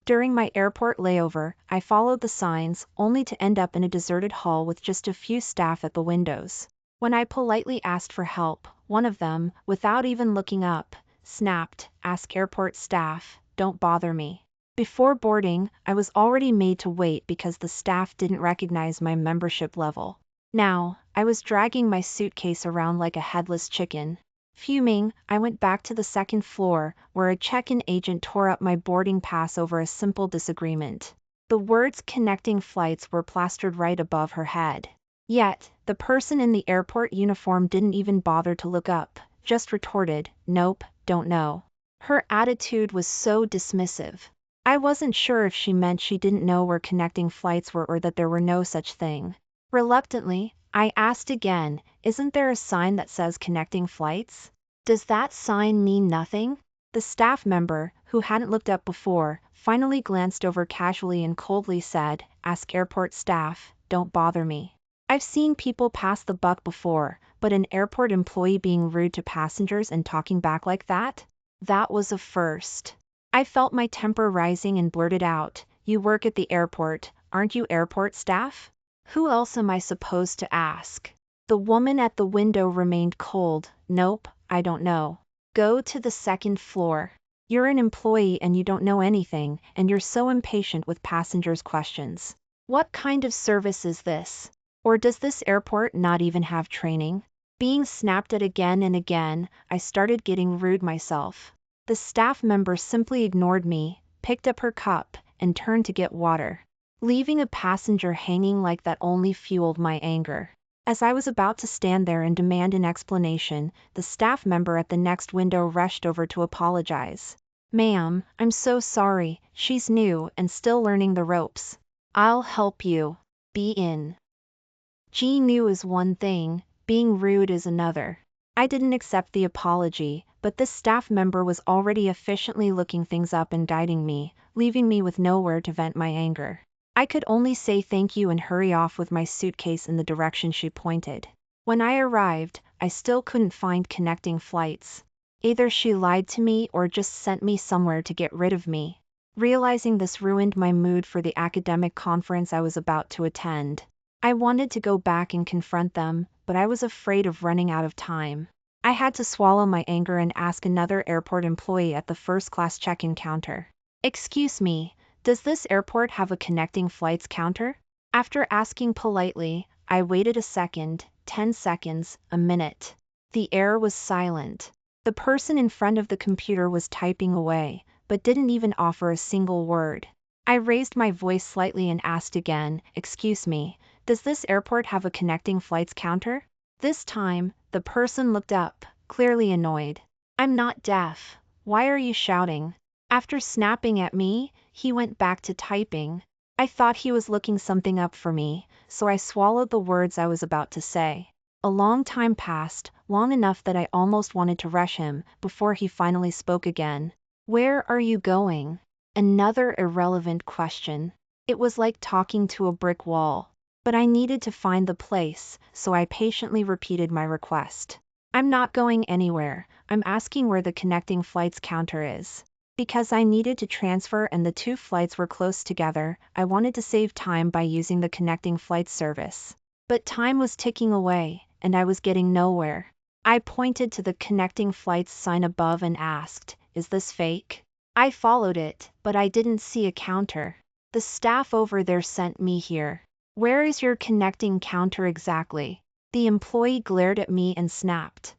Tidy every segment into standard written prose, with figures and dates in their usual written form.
During my airport layover, I followed the signs, only to end up in a deserted hall with just a few staff at the windows. When I politely asked for help, one of them, without even looking up, snapped, "Ask airport staff, don't bother me." Before boarding, I was already made to wait because the staff didn't recognize my membership level. Now, I was dragging my suitcase around like a headless chicken. Fuming, I went back to the second floor, where a check-in agent tore up my boarding pass over a simple disagreement. The words "connecting flights" were plastered right above her head. Yet, the person in the airport uniform didn't even bother to look up, just retorted, "Nope, don't know." Her attitude was so dismissive. I wasn't sure if she meant she didn't know where connecting flights were or that there were no such thing. Reluctantly, I asked again, "Isn't there a sign that says connecting flights? Does that sign mean nothing?" The staff member, who hadn't looked up before, finally glanced over casually and coldly said, "Ask airport staff, don't bother me." I've seen people pass the buck before, but an airport employee being rude to passengers and talking back like that? That was a first. I felt my temper rising and blurted out, "You work at the airport, aren't you airport staff? Who else am I supposed to ask?" The woman at the window remained cold, "Nope, I don't know. Go to the second floor. You're an employee and you don't know anything, and you're so impatient with passengers' questions. What kind of service is this? Or does this airport not even have training?" Being snapped at again and again, I started getting rude myself. The staff member simply ignored me, picked up her cup, and turned to get water. Leaving a passenger hanging like that only fueled my anger. As I was about to stand there and demand an explanation, the staff member at the next window rushed over to apologize. "Ma'am, I'm so sorry, she's new and still learning the ropes. I'll help you. Be in." G new is one thing, being rude is another. I didn't accept the apology, but this staff member was already efficiently looking things up and guiding me, leaving me with nowhere to vent my anger. I could only say thank you and hurry off with my suitcase in the direction she pointed. When I arrived, I still couldn't find connecting flights. Either she lied to me or just sent me somewhere to get rid of me. Realizing this ruined my mood for the academic conference I was about to attend. I wanted to go back and confront them, but I was afraid of running out of time. I had to swallow my anger and ask another airport employee at the first-class check-in counter, "Excuse me, does this airport have a connecting flights counter?" After asking politely, I waited a second, 10 seconds, a minute. The air was silent. The person in front of the computer was typing away, but didn't even offer a single word. I raised my voice slightly and asked again, "Excuse me, does this airport have a connecting flights counter?" This time, the person looked up, clearly annoyed. "I'm not deaf. Why are you shouting?" After snapping at me, he went back to typing. I thought he was looking something up for me, so I swallowed the words I was about to say. A long time passed, long enough that I almost wanted to rush him, before he finally spoke again. "Where are you going?" Another irrelevant question. It was like talking to a brick wall. But I needed to find the place, so I patiently repeated my request. "I'm not going anywhere, I'm asking where the connecting flights counter is." Because I needed to transfer and the two flights were close together, I wanted to save time by using the connecting flights service. But time was ticking away, and I was getting nowhere. I pointed to the connecting flights sign above and asked, "Is this fake?" I followed it, but I didn't see a counter. "The staff over there sent me here. Where is your connecting counter exactly?" The employee glared at me and snapped,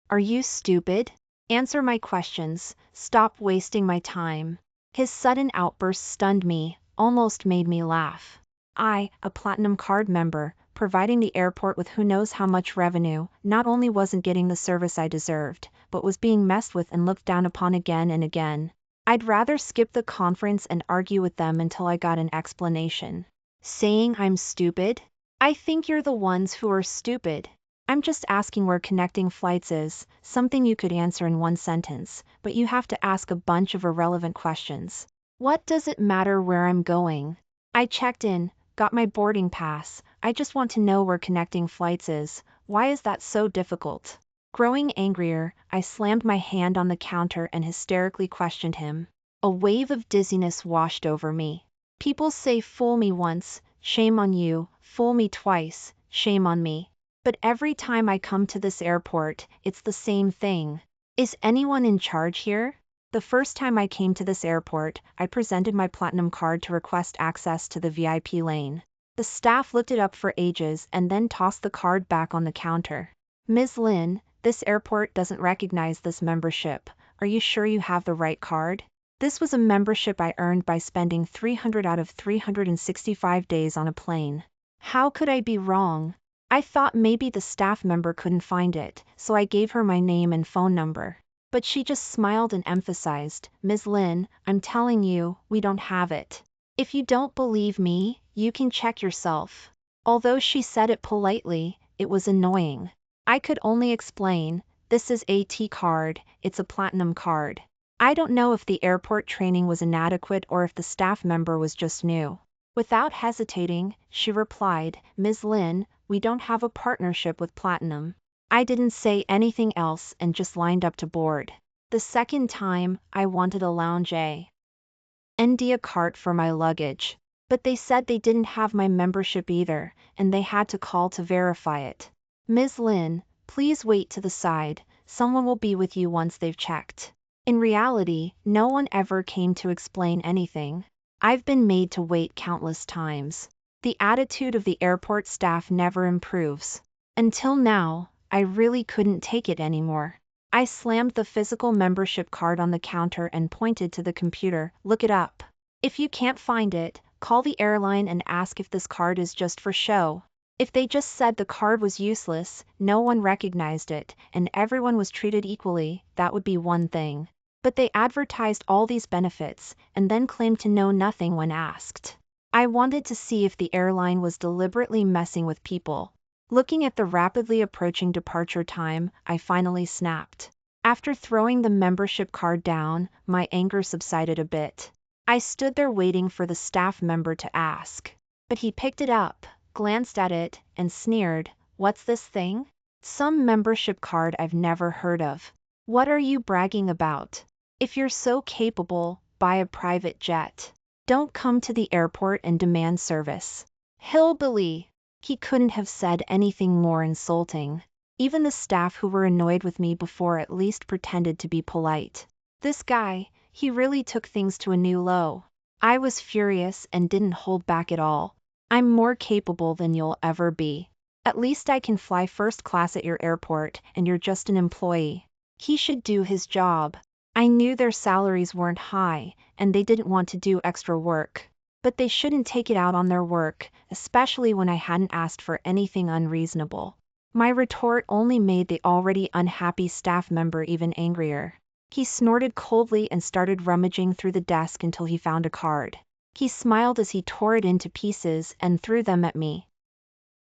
"Are you stupid? Answer my questions, stop wasting my time." His sudden outburst stunned me, almost made me laugh. I, a platinum card member, providing the airport with who knows how much revenue, not only wasn't getting the service I deserved, but was being messed with and looked down upon again and again. I'd rather skip the conference and argue with them until I got an explanation. Saying I'm stupid? I think you're the ones who are stupid. I'm just asking where connecting flights is, something you could answer in one sentence, but you have to ask a bunch of irrelevant questions. What does it matter where I'm going? I checked in, got my boarding pass, I just want to know where connecting flights is. Why is that so difficult? Growing angrier, I slammed my hand on the counter and hysterically questioned him. A wave of dizziness washed over me. People say fool me once, shame on you, fool me twice, shame on me. But every time I come to this airport, it's the same thing. Is anyone in charge here? The first time I came to this airport, I presented my platinum card to request access to the VIP lane. The staff looked it up for ages and then tossed the card back on the counter. Ms. Lin, this airport doesn't recognize this membership. Are you sure you have the right card? This was a membership I earned by spending 300 out of 365 days on a plane. How could I be wrong? I thought maybe the staff member couldn't find it, so I gave her my name and phone number. But she just smiled and emphasized, Ms. Lin, I'm telling you, we don't have it. If you don't believe me, you can check yourself. Although she said it politely, it was annoying. I could only explain, this is a T card, it's a platinum card. I don't know if the airport training was inadequate or if the staff member was just new. Without hesitating, she replied, Ms. Lin, we don't have a partnership with Platinum. I didn't say anything else and just lined up to board. The second time, I wanted a lounge A&D cart for my luggage. But they said they didn't have my membership either, and they had to call to verify it. Ms. Lin, please wait to the side, someone will be with you once they've checked. In reality, no one ever came to explain anything. I've been made to wait countless times. The attitude of the airport staff never improves. Until now, I really couldn't take it anymore. I slammed the physical membership card on the counter and pointed to the computer, look it up. If you can't find it, call the airline and ask if this card is just for show. If they just said the card was useless, no one recognized it, and everyone was treated equally, that would be one thing. But they advertised all these benefits, and then claimed to know nothing when asked. I wanted to see if the airline was deliberately messing with people. Looking at the rapidly approaching departure time, I finally snapped. After throwing the membership card down, my anger subsided a bit. I stood there waiting for the staff member to ask. But he picked it up, glanced at it, and sneered, "What's this thing?" "Some membership card I've never heard of." "What are you bragging about? If you're so capable, buy a private jet. Don't come to the airport and demand service." Hillbilly! He couldn't have said anything more insulting. Even the staff who were annoyed with me before at least pretended to be polite. This guy, he really took things to a new low. I was furious and didn't hold back at all. "I'm more capable than you'll ever be. At least I can fly first class at your airport, and you're just an employee." He should do his job. I knew their salaries weren't high, and they didn't want to do extra work. But they shouldn't take it out on their work, especially when I hadn't asked for anything unreasonable. My retort only made the already unhappy staff member even angrier. He snorted coldly and started rummaging through the desk until he found a card. He smiled as he tore it into pieces and threw them at me.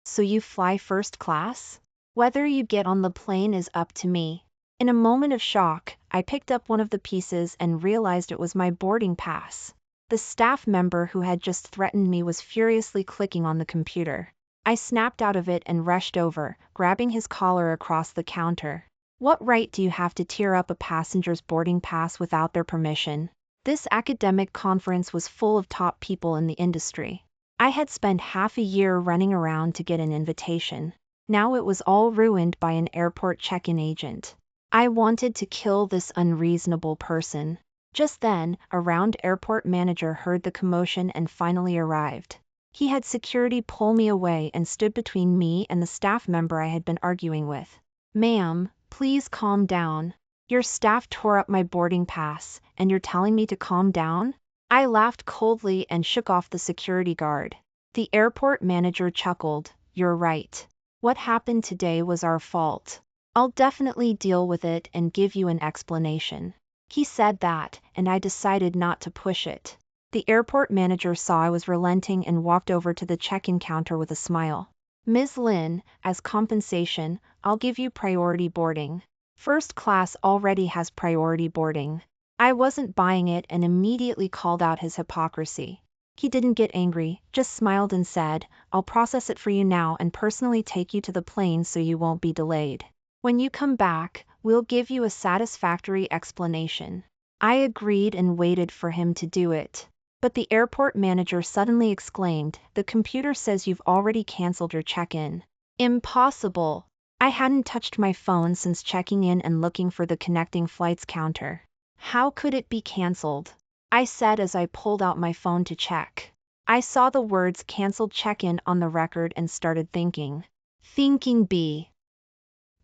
"So you fly first class? Whether you get on the plane is up to me." In a moment of shock, I picked up one of the pieces and realized it was my boarding pass. The staff member who had just threatened me was furiously clicking on the computer. I snapped out of it and rushed over, grabbing his collar across the counter. "What right do you have to tear up a passenger's boarding pass without their permission?" This academic conference was full of top people in the industry. I had spent half a year running around to get an invitation. Now it was all ruined by an airport check-in agent. I wanted to kill this unreasonable person. Just then, a round airport manager heard the commotion and finally arrived. He had security pull me away and stood between me and the staff member I had been arguing with. "Ma'am, please calm down. Your staff tore up my boarding pass, and you're telling me to calm down?" I laughed coldly and shook off the security guard. The airport manager chuckled, "You're right. What happened today was our fault. I'll definitely deal with it and give you an explanation." He said that, and I decided not to push it. The airport manager saw I was relenting and walked over to the check-in counter with a smile. "Ms. Lin, as compensation, I'll give you priority boarding. First class already has priority boarding." I wasn't buying it and immediately called out his hypocrisy. He didn't get angry, just smiled and said, "I'll process it for you now and personally take you to the plane so you won't be delayed. When you come back, we'll give you a satisfactory explanation." I agreed and waited for him to do it. But the airport manager suddenly exclaimed, "The computer says you've already canceled your check-in." Impossible! I hadn't touched my phone since checking in and looking for the connecting flights counter. How could it be canceled? I said as I pulled out my phone to check. I saw the words "canceled check-in" on the record and started thinking. Thinking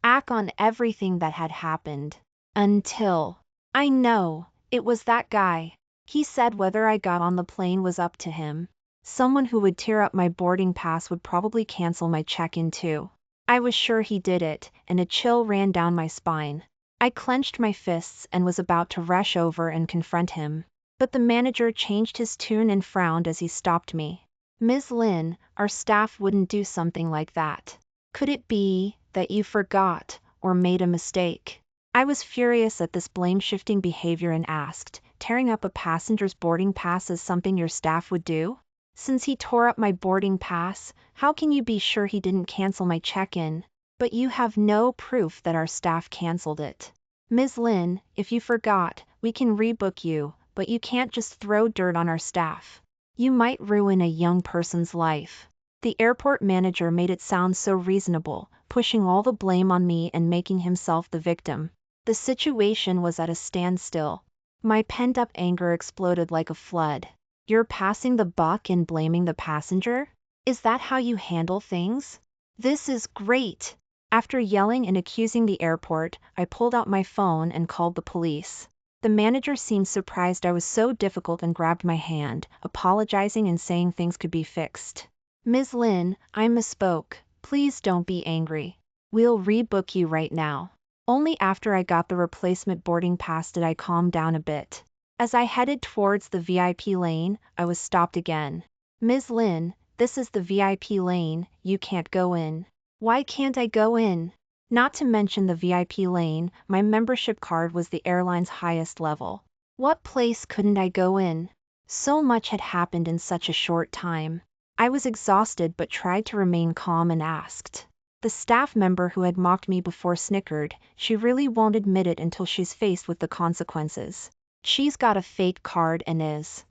back on everything that had happened. Until I know, it was that guy. He said whether I got on the plane was up to him. Someone who would tear up my boarding pass would probably cancel my check-in too. I was sure he did it, and a chill ran down my spine. I clenched my fists and was about to rush over and confront him. But the manager changed his tune and frowned as he stopped me. "Ms. Lin, our staff wouldn't do something like that. Could it be that you forgot or made a mistake?" I was furious at this blame-shifting behavior and asked, "Tearing up a passenger's boarding pass is something your staff would do? Since he tore up my boarding pass, how can you be sure he didn't cancel my check-in? But you have no proof that our staff canceled it. Ms. Lin, if you forgot, we can rebook you, but you can't just throw dirt on our staff. You might ruin a young person's life." The airport manager made it sound so reasonable, pushing all the blame on me and making himself the victim. The situation was at a standstill. My pent-up anger exploded like a flood. "You're passing the buck and blaming the passenger? Is that how you handle things? This is great!" After yelling and accusing the airport, I pulled out my phone and called the police. The manager seemed surprised I was so difficult and grabbed my hand, apologizing and saying things could be fixed. "Ms. Lin, I misspoke. Please don't be angry. We'll rebook you right now." Only after I got the replacement boarding pass did I calm down a bit. As I headed towards the VIP lane, I was stopped again. "Ms. Lin, this is the VIP lane, you can't go in." "Why can't I go in?" Not to mention the VIP lane, my membership card was the airline's highest level. What place couldn't I go in? So much had happened in such a short time. I was exhausted but tried to remain calm and asked. The staff member who had mocked me before snickered. "She really won't admit it until she's faced with the consequences. She's got a fake card and is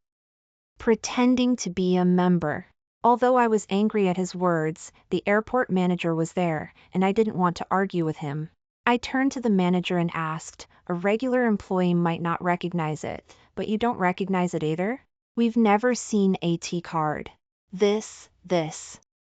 pretending to be a member." Although I was angry at his words, the airport manager was there, and I didn't want to argue with him. I turned to the manager and asked, "A regular employee might not recognize it, but you don't recognize it either? We've never seen a T card." This.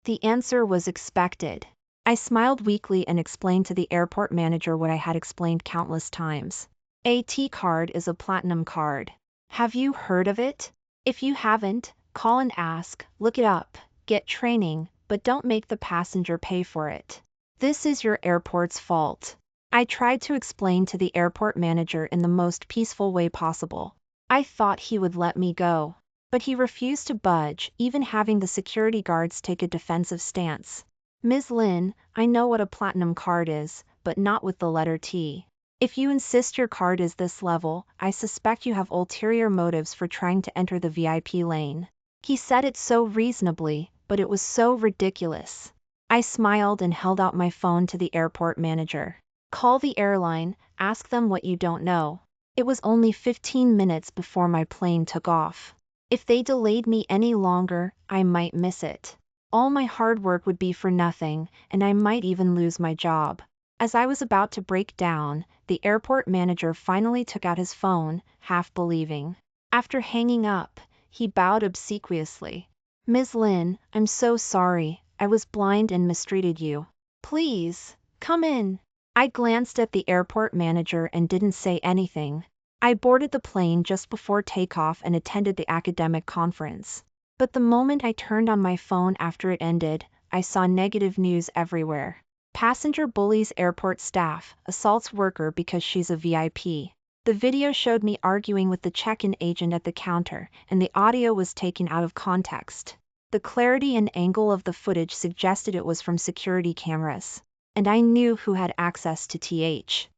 The answer was expected. I smiled weakly and explained to the airport manager what I had explained countless times. A T card is a platinum card. Have you heard of it? If you haven't, call and ask, look it up, get training, but don't make the passenger pay for it. This is your airport's fault. I tried to explain to the airport manager in the most peaceful way possible. I thought he would let me go. But he refused to budge, even having the security guards take a defensive stance. "Ms. Lin, I know what a platinum card is, but not with the letter T. If you insist your card is this level, I suspect you have ulterior motives for trying to enter the VIP lane." He said it so reasonably, but it was so ridiculous. I smiled and held out my phone to the airport manager. "Call the airline, ask them what you don't know." It was only 15 minutes before my plane took off. If they delayed me any longer, I might miss it. All my hard work would be for nothing, and I might even lose my job. As I was about to break down, the airport manager finally took out his phone, half believing. After hanging up, he bowed obsequiously. "Ms. Lin, I'm so sorry, I was blind and mistreated you. Please, come in." I glanced at the airport manager and didn't say anything. I boarded the plane just before takeoff and attended the academic conference. But the moment I turned on my phone after it ended, I saw negative news everywhere. Passenger bullies airport staff, assaults worker because she's a VIP. The video showed me arguing with the check-in agent at the counter, and the audio was taken out of context. The clarity and angle of the footage suggested it was from security cameras. And I knew who had access to th.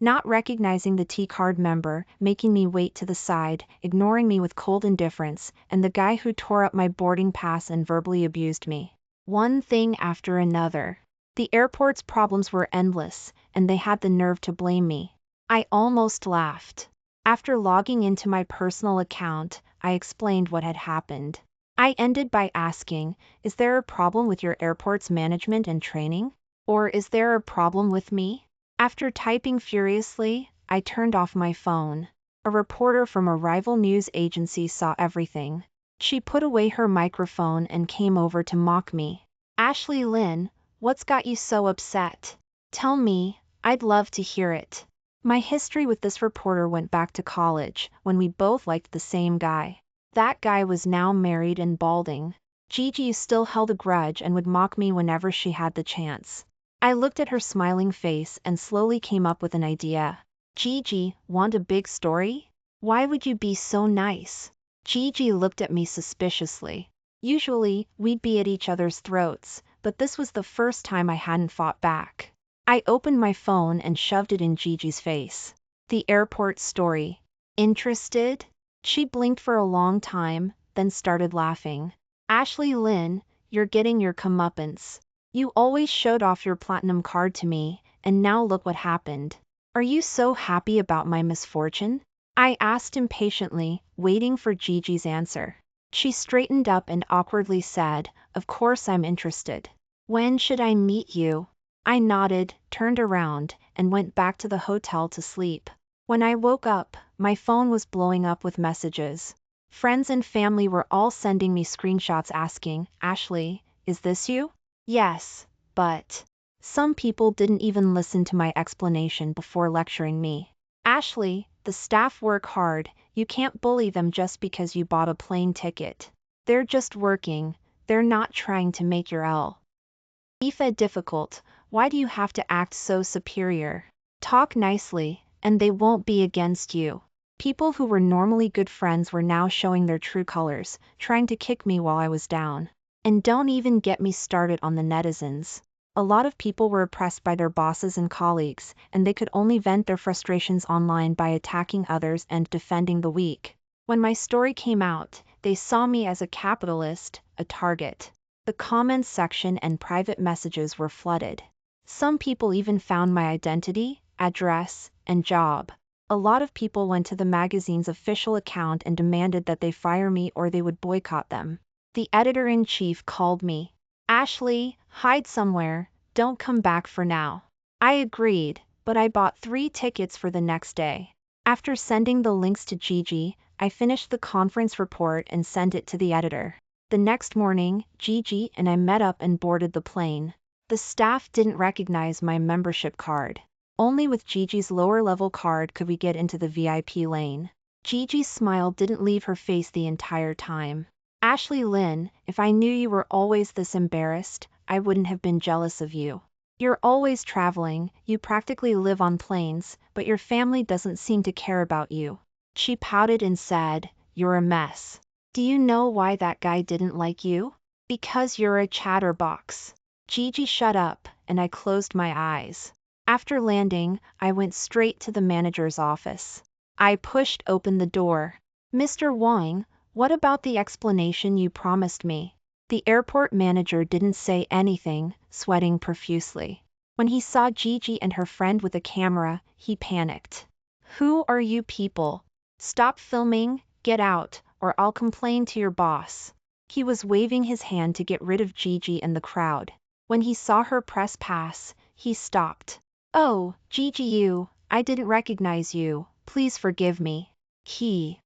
Not recognizing the T-card member, making me wait to the side, ignoring me with cold indifference, and the guy who tore up my boarding pass and verbally abused me. One thing after another. The airport's problems were endless, and they had the nerve to blame me. I almost laughed. After logging into my personal account, I explained what had happened. I ended by asking, is there a problem with your airport's management and training? Or is there a problem with me? After typing furiously, I turned off my phone. A reporter from a rival news agency saw everything. She put away her microphone and came over to mock me. Ashley Lynn, what's got you so upset? Tell me, I'd love to hear it. My history with this reporter went back to college, when we both liked the same guy. That guy was now married and balding. Gigi still held a grudge and would mock me whenever she had the chance. I looked at her smiling face and slowly came up with an idea. Gigi, want a big story? Why would you be so nice? Gigi looked at me suspiciously. Usually, we'd be at each other's throats, but this was the first time I hadn't fought back. I opened my phone and shoved it in Gigi's face. The airport story. Interested? She blinked for a long time, then started laughing. Ashley Lynn, you're getting your comeuppance. You always showed off your platinum card to me, and now look what happened. Are you so happy about my misfortune? I asked impatiently, waiting for Gigi's answer. She straightened up and awkwardly said, of course I'm interested. When should I meet you? I nodded, turned around, and went back to the hotel to sleep. When I woke up, my phone was blowing up with messages. Friends and family were all sending me screenshots asking, Ashley, is this you? Yes, but... Some people didn't even listen to my explanation before lecturing me. Ashley, the staff work hard, you can't bully them just because you bought a plane ticket. They're just working, they're not trying to make your life difficult. Why do you have to act so superior? Talk nicely, and they won't be against you. People who were normally good friends were now showing their true colors, trying to kick me while I was down. And don't even get me started on the netizens. A lot of people were oppressed by their bosses and colleagues, and they could only vent their frustrations online by attacking others and defending the weak. When my story came out, they saw me as a capitalist, a target. The comments section and private messages were flooded. Some people even found my identity, address, and job. A lot of people went to the magazine's official account and demanded that they fire me or they would boycott them. The editor-in-chief called me. Ashley, hide somewhere, don't come back for now. I agreed, but I bought 3 tickets for the next day. After sending the links to Gigi, I finished the conference report and sent it to the editor. The next morning, Gigi and I met up and boarded the plane. The staff didn't recognize my membership card. Only with Gigi's lower-level card could we get into the VIP lane. Gigi's smile didn't leave her face the entire time. Ashley Lynn, if I knew you were always this embarrassed, I wouldn't have been jealous of you. You're always traveling, you practically live on planes, but your family doesn't seem to care about you. She pouted and said, you're a mess. Do you know why that guy didn't like you? Because you're a chatterbox. Gigi shut up, and I closed my eyes. After landing, I went straight to the manager's office. I pushed open the door. Mr. Wang, what about the explanation you promised me? The airport manager didn't say anything, sweating profusely. When he saw Gigi and her friend with a camera, he panicked. Who are you people? Stop filming, get out, or I'll complain to your boss. He was waving his hand to get rid of Gigi and the crowd. When he saw her press pass, he stopped. Oh, Gigi, I didn't recognize you, please forgive me. He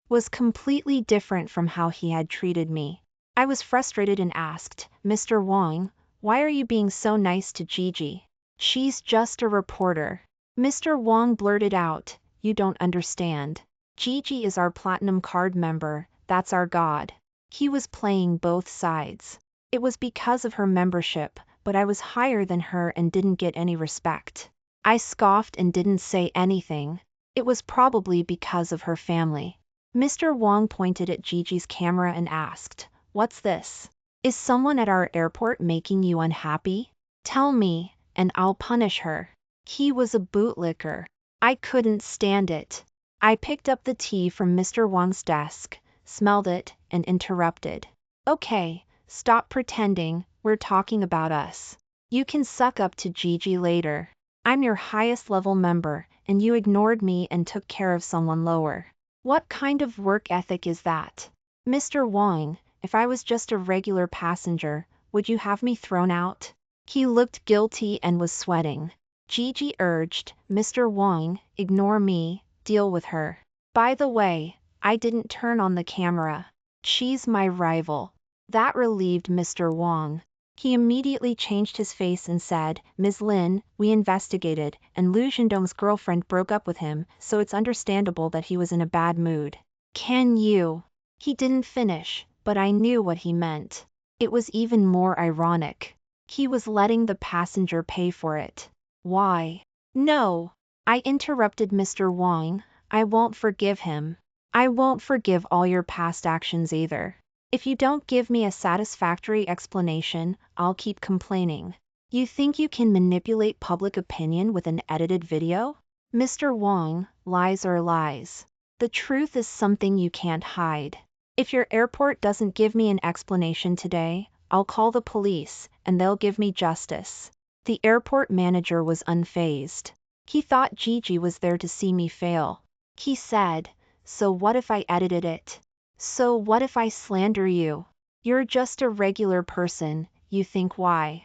was completely different from how he had treated me. I was frustrated and asked, Mr. Wang, why are you being so nice to Gigi? She's just a reporter. Mr. Wang blurted out, you don't understand. Gigi is our platinum card member, that's our god. He was playing both sides. It was because of her membership, but I was higher than her and didn't get any respect. I scoffed and didn't say anything. It was probably because of her family. Mr. Wang pointed at Gigi's camera and asked, what's this? Is someone at our airport making you unhappy? Tell me, and I'll punish her. He was a bootlicker. I couldn't stand it. I picked up the tea from Mr. Wang's desk, smelled it, and interrupted. Okay, stop pretending, we're talking about us. You can suck up to Gigi later. I'm your highest level member, and you ignored me and took care of someone lower. What kind of work ethic is that? Mr. Wang, if I was just a regular passenger, would you have me thrown out? He looked guilty and was sweating. Gigi urged, Mr. Wang, ignore me, deal with her. By the way, I didn't turn on the camera. She's my rival. That relieved Mr. Wang. He immediately changed his face and said, Ms. Lin, we investigated, and Lu Zhendong's girlfriend broke up with him, so it's understandable that he was in a bad mood. Can you? He didn't finish, but I knew what he meant. It was even more ironic. He was letting the passenger pay for it. Why? No. I interrupted Mr. Wang. I won't forgive him. I won't forgive all your past actions either. If you don't give me a satisfactory explanation, I'll keep complaining. You think you can manipulate public opinion with an edited video? Mr. Wang, lies are lies. The truth is something you can't hide. If your airport doesn't give me an explanation today, I'll call the police, and they'll give me justice. The airport manager was unfazed. He thought Gigi was there to see me fail. He said, so what if I edited it? So what if I slander you? You're just a regular person, you think why?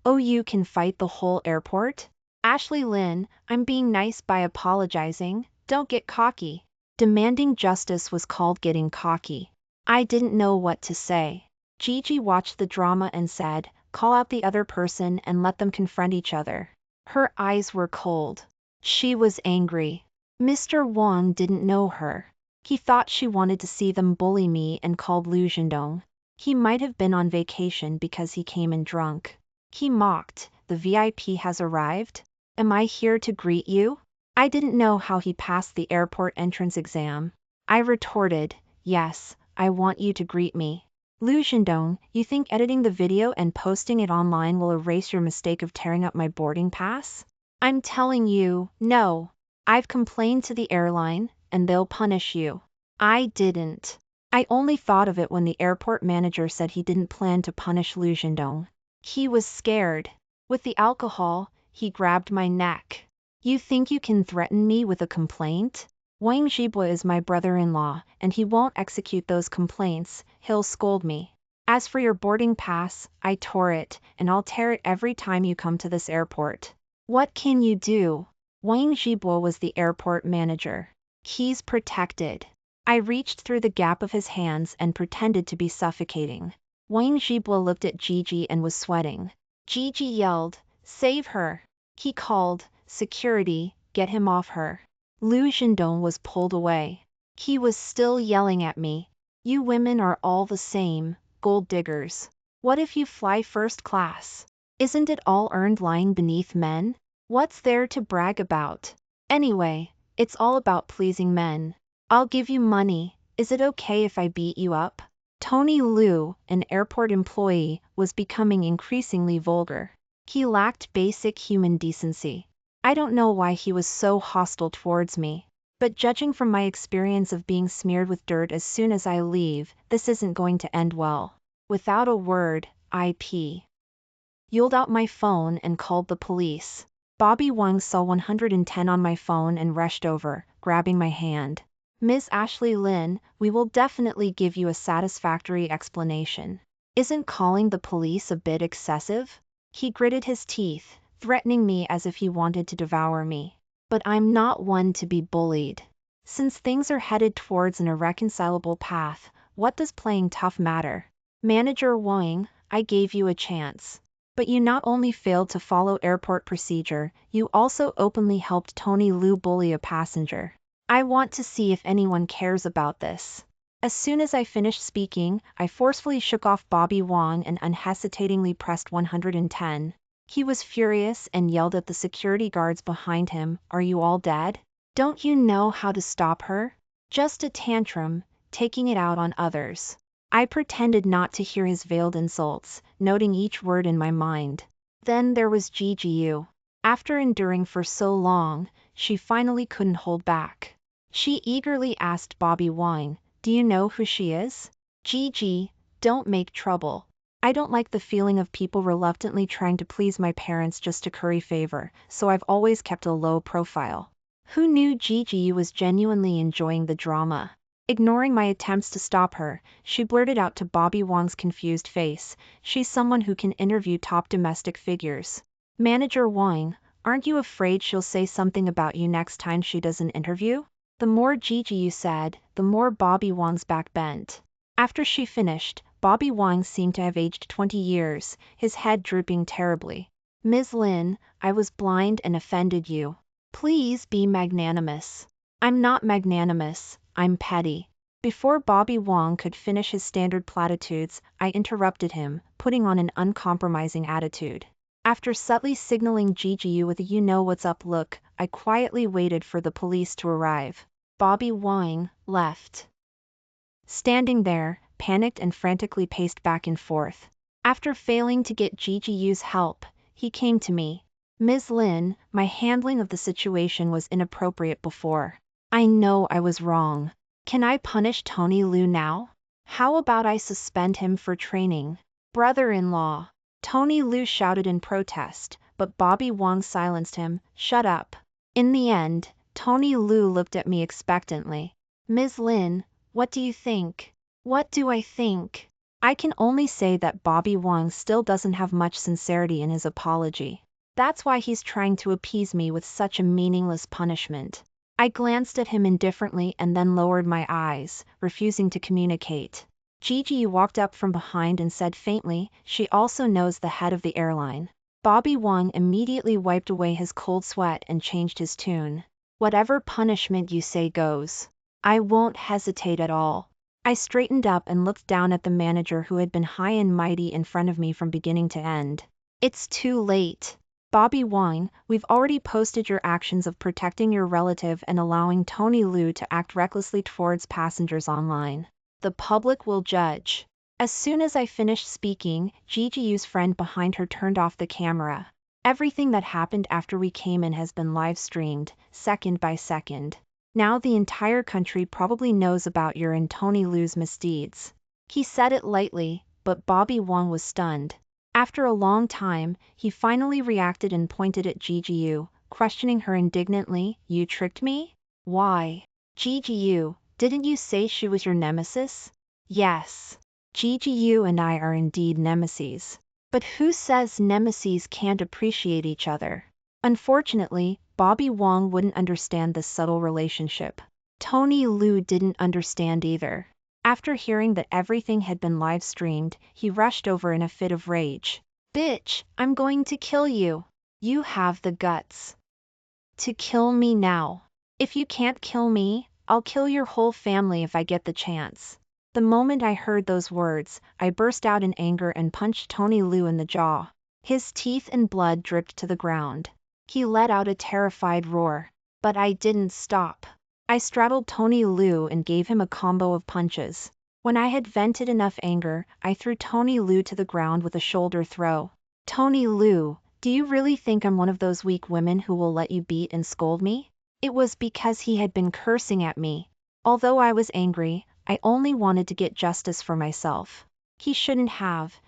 Oh, you can fight the whole airport? Ashley Lin, I'm being nice by apologizing, don't get cocky. Demanding justice was called getting cocky. I didn't know what to say. Gigi watched the drama and said, call out the other person and let them confront each other. Her eyes were cold. She was angry. Mr. Wang didn't know her. He thought she wanted to see them bully me and called Lu Zhendong. He might have been on vacation because he came in drunk. He mocked, the VIP has arrived? Am I here to greet you? I didn't know how he passed the airport entrance exam. I retorted, yes, I want you to greet me. Lu Zhendong, you think editing the video and posting it online will erase your mistake of tearing up my boarding pass? I'm telling you, no. I've complained to the airline, and they'll punish you. I didn't. I only thought of it when the airport manager said he didn't plan to punish Lu Zhendong. He was scared. With the alcohol, he grabbed my neck. You think you can threaten me with a complaint? Wang Zhibua is my brother-in-law, and he won't execute those complaints, he'll scold me. As for your boarding pass, I tore it, and I'll tear it every time you come to this airport. What can you do? Wang Zhibua was the airport manager. He's protected. I reached through the gap of his hands and pretended to be suffocating. Wang Zhibua looked at Gigi and was sweating. Gigi yelled, save her. He called, security, get him off her. Lu Zhendong was pulled away. He was still yelling at me. You women are all the same, gold diggers. What if you fly first class? Isn't it all earned lying beneath men? What's there to brag about? Anyway, it's all about pleasing men. I'll give you money, is it okay if I beat you up? Tony Liu, an airport employee, was becoming increasingly vulgar. He lacked basic human decency. I don't know why he was so hostile towards me. But judging from my experience of being smeared with dirt as soon as I leave, this isn't going to end well. Without a word, I pulled out my phone and called the police. Bobby Wang saw 110 on my phone and rushed over, grabbing my hand. Ms. Ashley Lin, we will definitely give you a satisfactory explanation. Isn't calling the police a bit excessive? He gritted his teeth, threatening me as if he wanted to devour me. But I'm not one to be bullied. Since things are headed towards an irreconcilable path, what does playing tough matter? Manager Wang, I gave you a chance. But you not only failed to follow airport procedure, you also openly helped Tony Liu bully a passenger. I want to see if anyone cares about this. As soon as I finished speaking, I forcefully shook off Bobby Wang and unhesitatingly pressed 110. He was furious and yelled at the security guards behind him, are you all dead? Don't you know how to stop her? Just a tantrum, taking it out on others. I pretended not to hear his veiled insults, noting each word in my mind. Then there was Gigi. After enduring for so long, she finally couldn't hold back. She eagerly asked Bobby Wang, do you know who she is? Gigi, don't make trouble. I don't like the feeling of people reluctantly trying to please my parents just to curry favor, so I've always kept a low profile. Who knew Gigi was genuinely enjoying the drama? Ignoring my attempts to stop her, she blurted out to Bobby Wong's confused face, "She's someone who can interview top domestic figures." Manager Wong, aren't you afraid she'll say something about you next time she does an interview? The more Gigi said, the more Bobby Wong's back bent. After she finished, Bobby Wong seemed to have aged 20 years, his head drooping terribly. "Ms. Lin, I was blind and offended you. Please be magnanimous." "I'm not magnanimous, I'm petty." Before Bobby Wong could finish his standard platitudes, I interrupted him, putting on an uncompromising attitude. After subtly signaling Gigi with a you-know-what's-up look, I quietly waited for the police to arrive. Bobby Wong left. Standing there, panicked and frantically paced back and forth. After failing to get Gigi's help, he came to me. "Ms. Lin, my handling of the situation was inappropriate before. I know I was wrong. Can I punish Tony Liu now? How about I suspend him for training?" "Brother-in-law!" Tony Liu shouted in protest, but Bobby Wong silenced him. "Shut up." In the end, Tony Liu looked at me expectantly. "Ms. Lin, what do you think?" What do I think? I can only say that Bobby Wong still doesn't have much sincerity in his apology. That's why he's trying to appease me with such a meaningless punishment. I glanced at him indifferently and then lowered my eyes, refusing to communicate. Gigi walked up from behind and said faintly, "She also knows the head of the airline." Bobby Wong immediately wiped away his cold sweat and changed his tune. "Whatever punishment you say goes. I won't hesitate at all." I straightened up and looked down at the manager who had been high and mighty in front of me from beginning to end. "It's too late. Bobby Wong, we've already posted your actions of protecting your relative and allowing Tony Liu to act recklessly towards passengers online. The public will judge." As soon as I finished speaking, Gigi's friend behind her turned off the camera. "Everything that happened after we came in has been live streamed, second by second. Now the entire country probably knows about your and Tony Liu's misdeeds." He said it lightly, but Bobby Wong was stunned. After a long time, he finally reacted and pointed at Gigi, questioning her indignantly. "You tricked me? Why?" "Gigi, didn't you say she was your nemesis?" "Yes. Gigi and I are indeed nemesis. But who says nemesis can't appreciate each other?" Unfortunately, Bobby Wong wouldn't understand this subtle relationship. Tony Liu didn't understand either. After hearing that everything had been live streamed, he rushed over in a fit of rage. "Bitch, I'm going to kill you. You have the guts to kill me now. If you can't kill me, I'll kill your whole family if I get the chance." The moment I heard those words, I burst out in anger and punched Tony Liu in the jaw. His teeth and blood dripped to the ground. He let out a terrified roar. But I didn't stop. I straddled Tony Liu and gave him a combo of punches. When I had vented enough anger, I threw Tony Liu to the ground with a shoulder throw. "Tony Liu, do you really think I'm one of those weak women who will let you beat and scold me?" It was because he had been cursing at me. Although I was angry, I only wanted to get justice for myself. He shouldn't have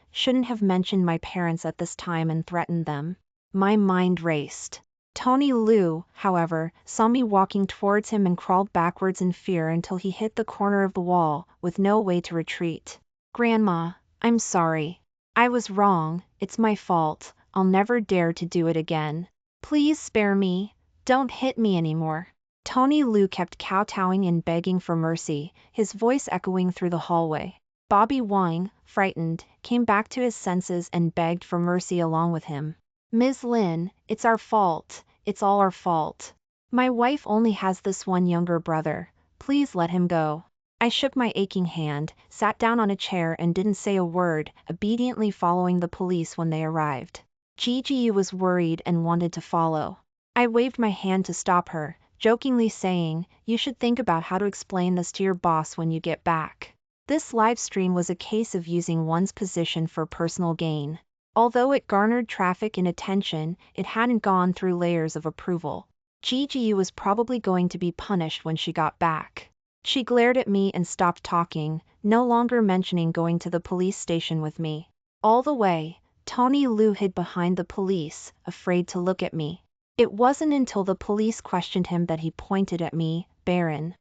mentioned my parents at this time and threatened them. My mind raced. Tony Liu, however, saw me walking towards him and crawled backwards in fear until he hit the corner of the wall, with no way to retreat. "Grandma, I'm sorry. I was wrong, it's my fault, I'll never dare to do it again. Please spare me, don't hit me anymore." Tony Liu kept kowtowing and begging for mercy, his voice echoing through the hallway. Bobby Wong, frightened, came back to his senses and begged for mercy along with him. "Ms. Lin, it's our fault, it's all our fault. My wife only has this one younger brother, please let him go." I shook my aching hand, sat down on a chair and didn't say a word, obediently following the police when they arrived. Gigi was worried and wanted to follow. I waved my hand to stop her, jokingly saying, "You should think about how to explain this to your boss when you get back." This live stream was a case of using one's position for personal gain. Although it garnered traffic and attention, it hadn't gone through layers of approval. Gigi was probably going to be punished when she got back. She glared at me and stopped talking, no longer mentioning going to the police station with me. All the way, Tony Lu hid behind the police, afraid to look at me. It wasn't until the police questioned him that he pointed at me, Baron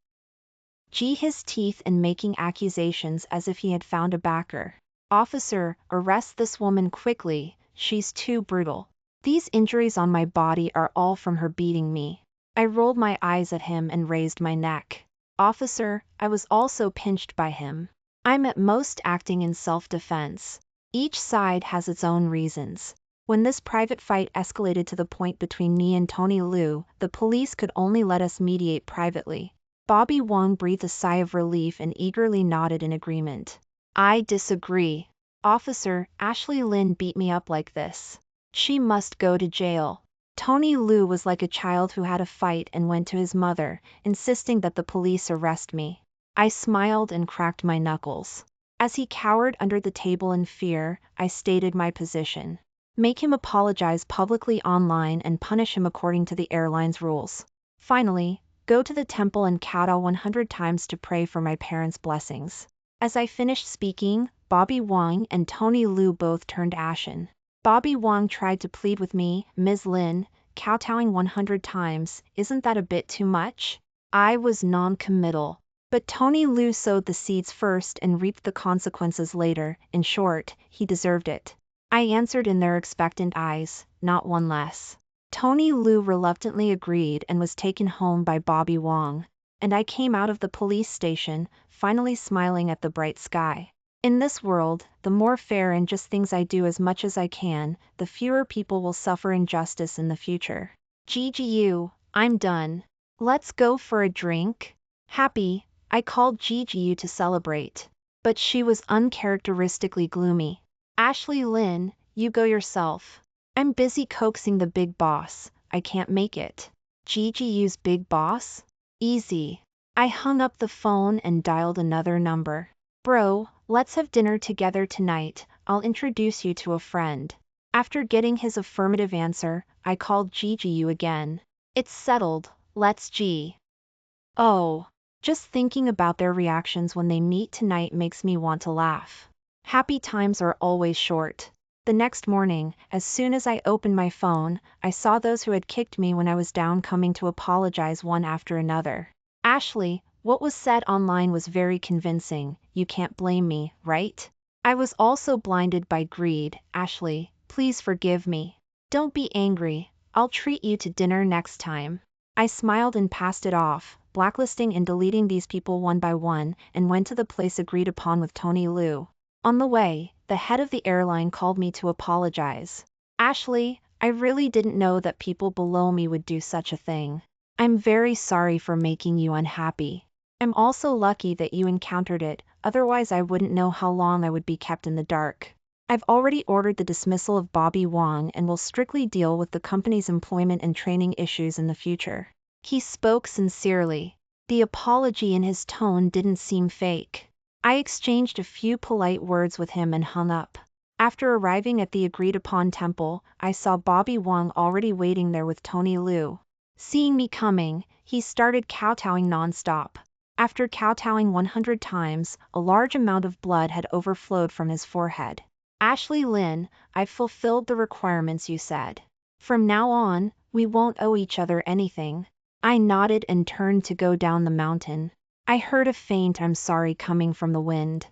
G, his teeth, and making accusations as if he had found a backer. Officer, arrest this woman quickly, she's too brutal. These injuries on my body are all from her beating me. I rolled my eyes at him and raised my neck. Officer, I was also pinched by him. I'm at most acting in self-defense. Each side has its own reasons. When this private fight escalated to the point between me and Tony Lu, the police could only let us mediate privately. Bobby Wong breathed a sigh of relief and eagerly nodded in agreement. I disagree. Officer, Ashley Lin beat me up like this. She must go to jail. Tony Lu was like a child who had a fight and went to his mother, insisting that the police arrest me. I smiled and cracked my knuckles. As he cowered under the table in fear, I stated my position. Make him apologize publicly online and punish him according to the airline's rules. Finally, go to the temple and kowtow 100 times to pray for my parents' blessings. As I finished speaking, Bobby Wong and Tony Lu both turned ashen. Bobby Wong tried to plead with me, Ms. Lin, kowtowing 100 times, isn't that a bit too much? I was non-committal. But Tony Lu sowed the seeds first and reaped the consequences later. In short, he deserved it. I answered in their expectant eyes, not one less. Tony Lu reluctantly agreed and was taken home by Bobby Wong. And I came out of the police station, finally smiling at the bright sky. In this world, the more fair and just things I do as much as I can, the fewer people will suffer injustice in the future. Gigi, I'm done. Let's go for a drink? Happy, I called Gigi to celebrate. But she was uncharacteristically gloomy. Ashley Lin, you go yourself. I'm busy coaxing the big boss, I can't make it. Gigi's big boss? Easy. I hung up the phone and dialed another number. Bro, let's have dinner together tonight, I'll introduce you to a friend. After getting his affirmative answer, I called Gigi again. It's settled, let's G. Oh. Just thinking about their reactions when they meet tonight makes me want to laugh. Happy times are always short. The next morning, as soon as I opened my phone, I saw those who had kicked me when I was down coming to apologize one after another. Ashley, what was said online was very convincing, you can't blame me, right? I was also blinded by greed. Ashley, please forgive me. Don't be angry, I'll treat you to dinner next time. I smiled and passed it off, blacklisting and deleting these people one by one, and went to the place agreed upon with Tony Lu. On the way, the head of the airline called me to apologize. Ashley, I really didn't know that people below me would do such a thing. I'm very sorry for making you unhappy. I'm also lucky that you encountered it, otherwise I wouldn't know how long I would be kept in the dark. I've already ordered the dismissal of Bobby Wong and will strictly deal with the company's employment and training issues in the future. He spoke sincerely. The apology in his tone didn't seem fake. I exchanged a few polite words with him and hung up. After arriving at the agreed-upon temple, I saw Bobby Wong already waiting there with Tony Lu. Seeing me coming, he started kowtowing non-stop. After kowtowing 100 times, a large amount of blood had overflowed from his forehead. Ashley Lin, I've fulfilled the requirements you said. From now on, we won't owe each other anything. I nodded and turned to go down the mountain. I heard a faint "I'm sorry" coming from the wind.